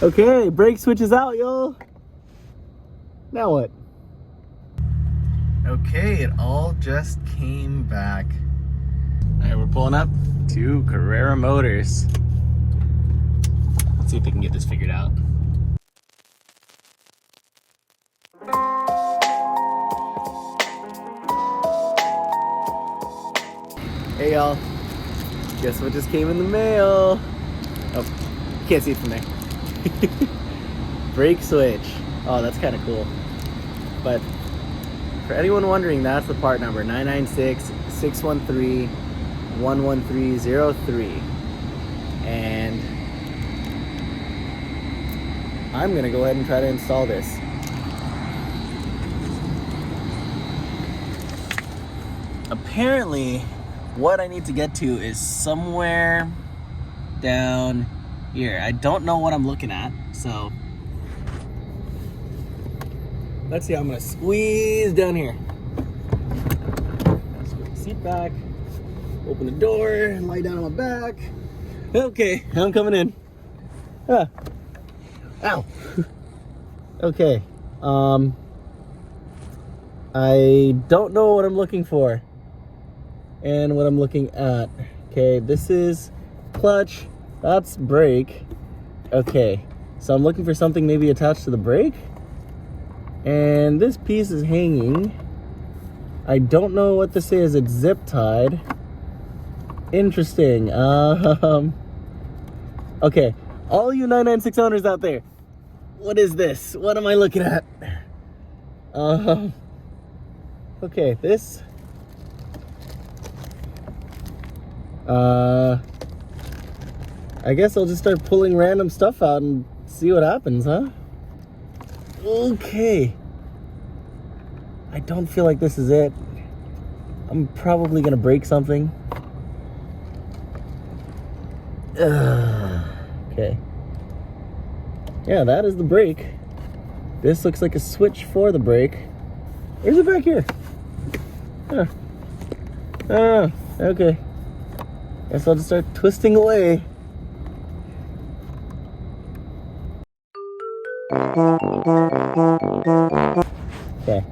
Okay, brake switch is out, y'all. Now what? Okay, it all just came back. All right, we're pulling up to Carrera Motors. Let's see if they can get this figured out. Hey y'all, guess what just came in the mail? Oh, can't see it from there. Brake switch. Oh, that's kind of cool. But for anyone wondering, that's the part number, 996-613-11303. And I'm gonna go ahead and try to install this. Apparently, what I need to get to is somewhere down here. I don't know what I'm looking at, so let's see. I'm gonna squeeze down here. Squeeze the seat back, open the door, lie down on my back. Okay, I'm coming in. Ah. Ow. Okay. I don't know what I'm looking for and what I'm looking at. Okay, this is clutch. That's brake. Okay, so I'm looking for something maybe attached to the brake. And this piece is hanging. I don't know what this is. It's zip tied. Interesting. Okay, all you 996 owners out there, what is this? What am I looking at? Okay, this. I guess I'll just start pulling random stuff out and see what happens, huh? Okay. I don't feel like this is it. I'm probably gonna break something. Okay. Yeah, that is the brake. This looks like a switch for the brake. Where's it back here? Huh. Oh, okay. Guess I'll just start twisting away. Okay.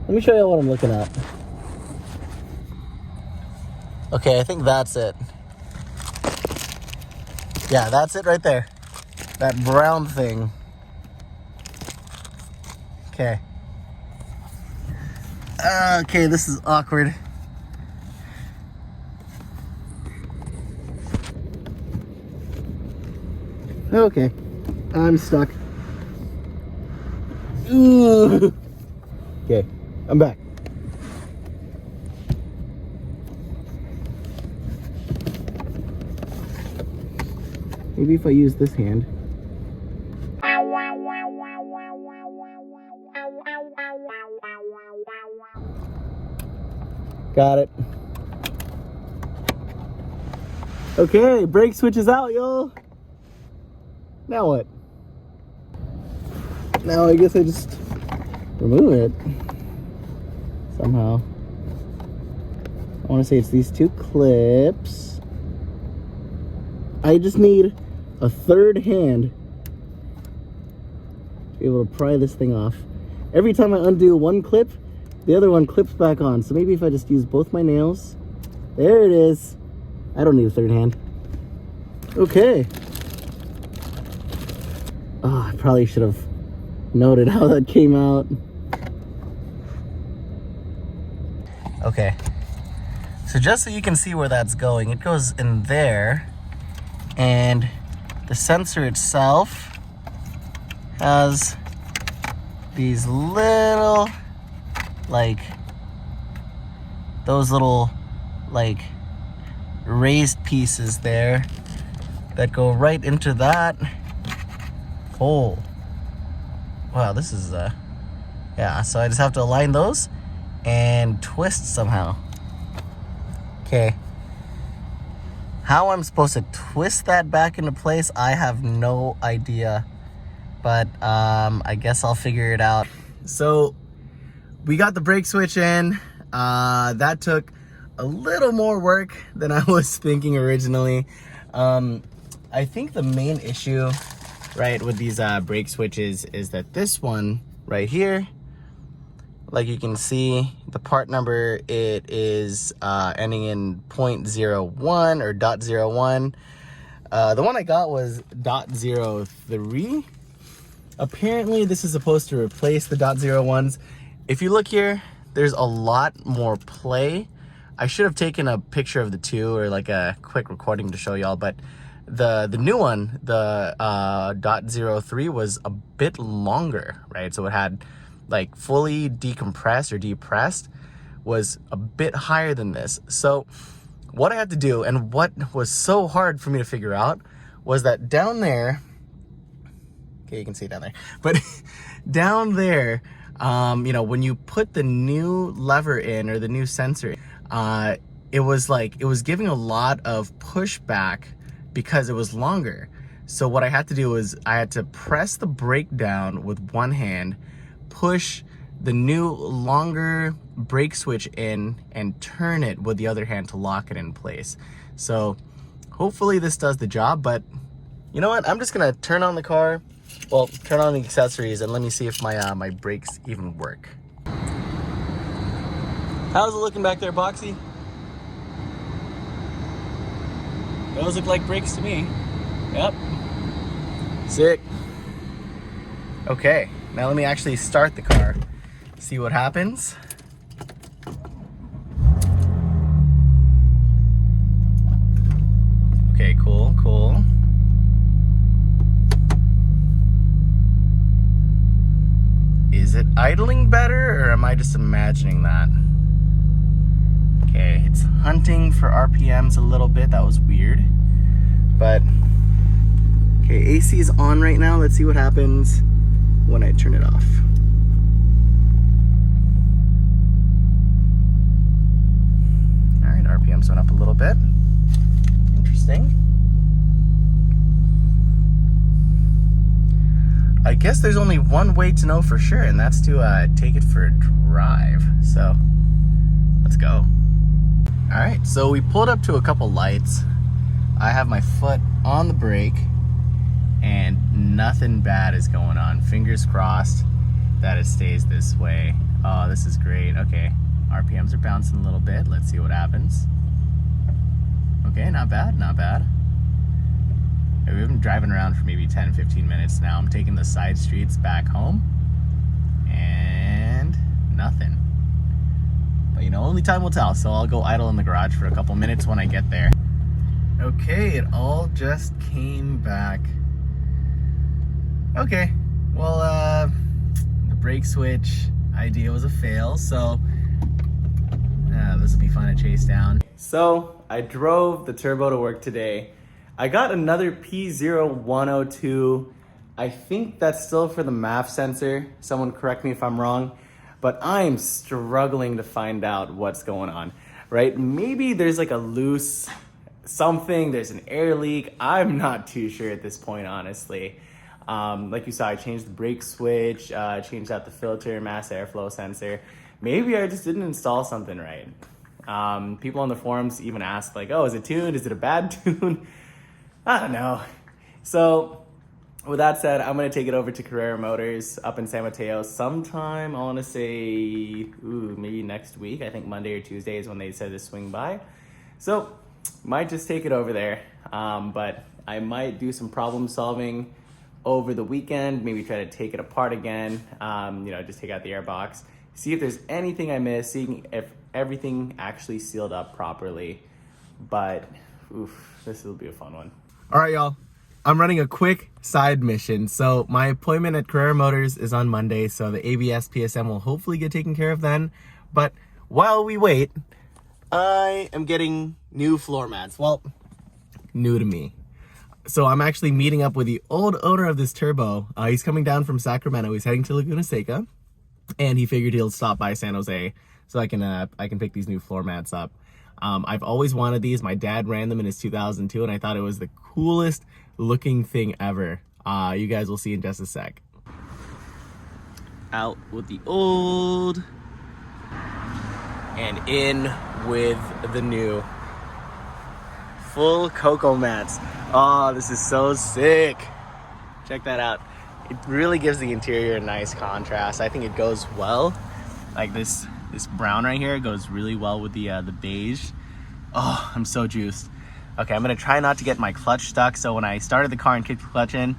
Let me show you what I'm looking at. Okay, I think that's it. Yeah, that's it right there. That brown thing. Okay. Okay, this is awkward. Okay, I'm stuck. Ooh. Okay, I'm back. Maybe if I use this hand. Got it. Okay, brake switch is out, y'all. Now what? Now I guess I just remove it somehow. I want to say it's these two clips. I just need a third hand to be able to pry this thing off. Every time I undo one clip, the other one clips back on. So maybe if I just use both my nails. There it is. I don't need a third hand. Okay. Oh, I probably should have noted how that came out. Okay. So just so you can see where that's going, it goes in there. And the sensor itself has these little, like, those little, like, raised pieces there that go right into that hole. Wow, this is, yeah, so I just have to align those and twist somehow. Okay. How I'm supposed to twist that back into place, I have no idea. But I guess I'll figure it out. So we got the brake switch in. That took a little more work than I was thinking originally. I think the main issue right, with these brake switches is that this one right here, like you can see, the part number, it is ending in 0.01 or .01. The one I got was .03. Apparently this is supposed to replace the .01s. If you look here, there's a lot more play. I should have taken a picture of the two or like a quick recording to show y'all, but the new one, the .03 was a bit longer, right? So it had like fully decompressed or depressed, was a bit higher than this. So what I had to do, and what was so hard for me to figure out, was that down there, okay, you can see it down there, but down there, you know, when you put the new lever in or the new sensor, it was giving a lot of pushback because it was longer. So what I had to do was I had to press the brake down with one hand, push the new longer brake switch in, and turn it with the other hand to lock it in place. So hopefully this does the job, but you know what? I'm just gonna turn on the car, well, turn on the accessories, and let me see if my my brakes even work. How's it looking back there, Boxy? Those look like brakes to me. Yep. Sick. Okay, now let me actually start the car. See what happens. Okay, cool, cool. Is it idling better, or am I just imagining that? Okay, it's hunting for RPMs a little bit. That was weird. But, okay, AC is on right now. Let's see what happens when I turn it off. All right, RPMs went up a little bit. Interesting. I guess there's only one way to know for sure, and that's to take it for a drive. So, let's go. All right, so we pulled up to a couple lights. I have my foot on the brake, and nothing bad is going on. Fingers crossed that it stays this way. Oh, this is great. Okay, RPMs are bouncing a little bit. Let's see what happens. Okay, not bad, not bad. Okay, we've been driving around for maybe 10-15 minutes now. I'm taking the side streets back home, and nothing. But you know, only time will tell, so I'll go idle in the garage for a couple minutes when I get there. Okay, it all just came back. Okay, well, the brake switch idea was a fail, so this will be fun to chase down. So, I drove the turbo to work today. I got another P0102. I think that's still for the MAF sensor. Someone correct me if I'm wrong, but I'm struggling to find out what's going on, right? Maybe there's like a loose something, there's an air leak. I'm not too sure at this point, honestly. Like you saw, I changed the brake switch, changed out the filter, mass airflow sensor. Maybe I just didn't install something right. People on the forums even asked like, oh, is it tuned? Is it a bad tune? I don't know. So with that said, I'm gonna take it over to Carrera Motors up in San Mateo sometime. I wanna say, maybe next week. I think Monday or Tuesday is when they said to swing by. So might just take it over there. But I might do some problem solving over the weekend, maybe try to take it apart again, you know, just take out the airbox, see if there's anything I missed, seeing if everything actually sealed up properly. But this will be a fun one. All right, y'all. I'm running a quick side mission. So my appointment at Carrera Motors is on Monday, so the ABS PSM will hopefully get taken care of then. But while we wait, I am getting new floor mats. Well, new to me. So I'm actually meeting up with the old owner of this turbo. He's coming down from Sacramento. He's heading to Laguna Seca, and he figured he'll stop by San Jose so I can pick these new floor mats up. I've always wanted these. My dad ran them in his 2002, and I thought it was the coolest looking thing ever. You guys will see in just a sec. Out with the old, and in with the new. Full cocoa mats. Oh, this is so sick. Check that out. It really gives the interior a nice contrast. I think it goes well. Like this brown right here goes really well with the beige. Oh, I'm so juiced. Okay, I'm gonna try not to get my clutch stuck. So when I started the car and kicked the clutch in,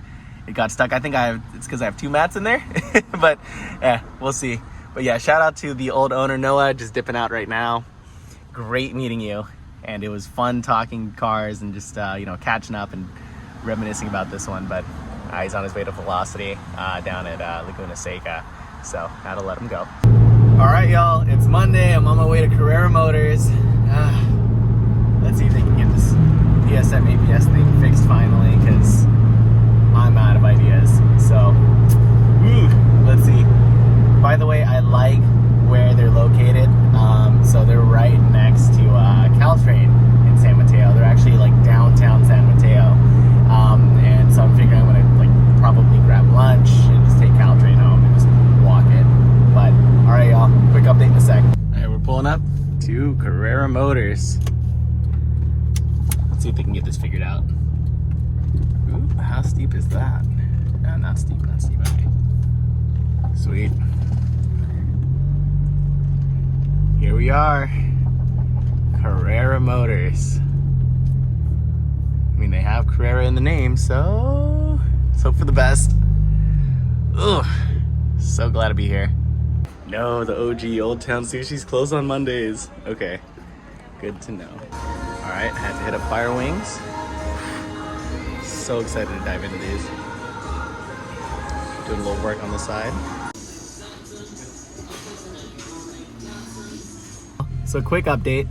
it got stuck. I think it's because I have 2 mats in there, but yeah, we'll see. But yeah, shout out to the old owner, Noah, just dipping out right now. Great meeting you. And it was fun talking cars and just, catching up and reminiscing about this one. But he's on his way to Velocity down at Laguna Seca. So had to let him go. All right, y'all, it's Monday. I'm on my way to Carrera Motors. Let's see if they can get this DSM ABS thing fixed finally, because I'm out of ideas. So, let's see. By the way, I like where they're located. So they're right next to Caltrain in San Mateo. They're actually like downtown San Mateo. And so I'm figuring I'm gonna probably grab lunch and just take Caltrain home and just walk it. But all right, y'all, quick update in a sec. All right, we're pulling up to Carrera Motors. Let's see if they can get this figured out. Ooh, how steep is that? No, not steep, okay. Sweet. Here we are, Carrera Motors. I mean, they have Carrera in the name, so let's hope for the best. Ugh, so glad to be here. No, the OG Old Town Sushi's closed on Mondays. Okay, good to know. All right, had to hit up Fire Wings. So excited to dive into these. Doing a little work on the side. So quick update.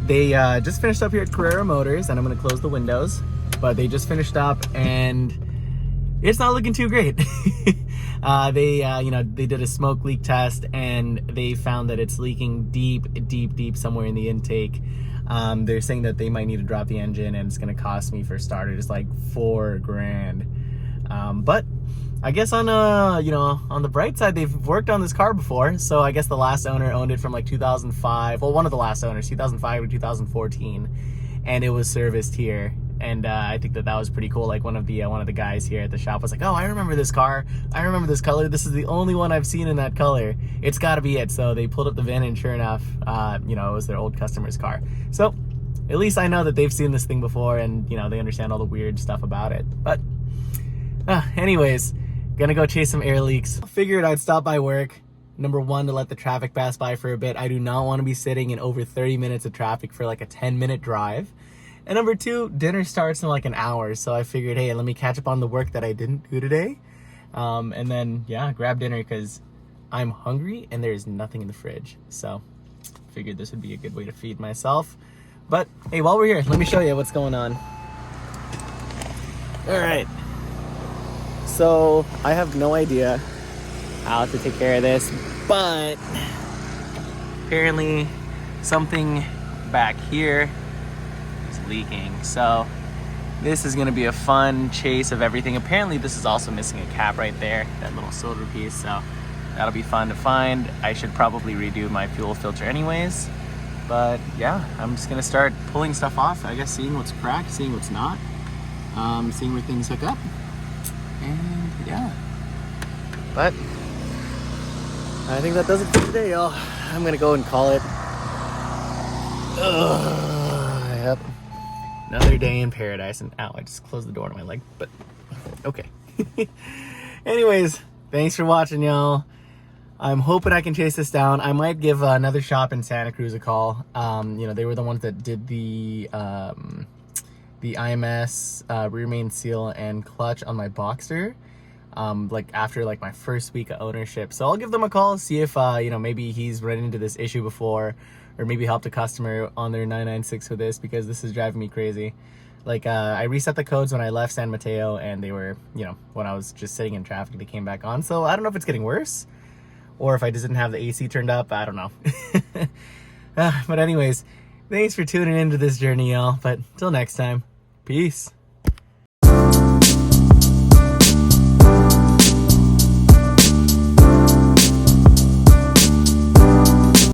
They just finished up here at Carrera Motors, and I'm gonna close the windows, but they just finished up and it's not looking too great. They did a smoke leak test and they found that it's leaking deep somewhere in the intake. They're saying that they might need to drop the engine and it's gonna cost me for starters like $4,000. But I guess on the bright side, they've worked on this car before. So I guess the last owner owned it from like 2005. Well, one of the last owners, 2005 to 2014, and it was serviced here. And I think that was pretty cool. Like one of the guys here at the shop was like, "Oh, I remember this car. I remember this color. This is the only one I've seen in that color. It's got to be it." So they pulled up the VIN, and sure enough, it was their old customer's car. So at least I know that they've seen this thing before, and they understand all the weird stuff about it. But anyways. Gonna go chase some air leaks. Figured I'd stop by work. Number one, to let the traffic pass by for a bit. I do not want to be sitting in over 30 minutes of traffic for like a 10-minute drive. And number two, dinner starts in like an hour. So I figured, hey, let me catch up on the work that I didn't do today. And then, yeah, grab dinner because I'm hungry and there's nothing in the fridge. So figured this would be a good way to feed myself. But hey, while we're here, let me show you what's going on. All right. So I have no idea how to take care of this, but apparently something back here is leaking. So this is gonna be a fun chase of everything. Apparently this is also missing a cap right there, that little silver piece. So that'll be fun to find. I should probably redo my fuel filter anyways. But yeah, I'm just gonna start pulling stuff off. I guess seeing what's cracked, seeing what's not, seeing where things hook up. And yeah, but I think that does it for today, y'all. I'm gonna go and call it. Yep, another day in paradise. And ow, I just closed the door to my leg, but okay. Anyways, thanks for watching, y'all. I'm hoping I can chase this down. I might give another shop in Santa Cruz a call. They were the ones that did the IMS, rear main seal, and clutch on my Boxster, after my first week of ownership. So I'll give them a call, see if maybe he's run into this issue before, or maybe helped a customer on their 996 with this, because this is driving me crazy. I reset the codes when I left San Mateo, and they were, when I was just sitting in traffic, they came back on. So I don't know if it's getting worse, or if I just didn't have the AC turned up. I don't know. But anyways, thanks for tuning into this journey, y'all. But till next time, peace.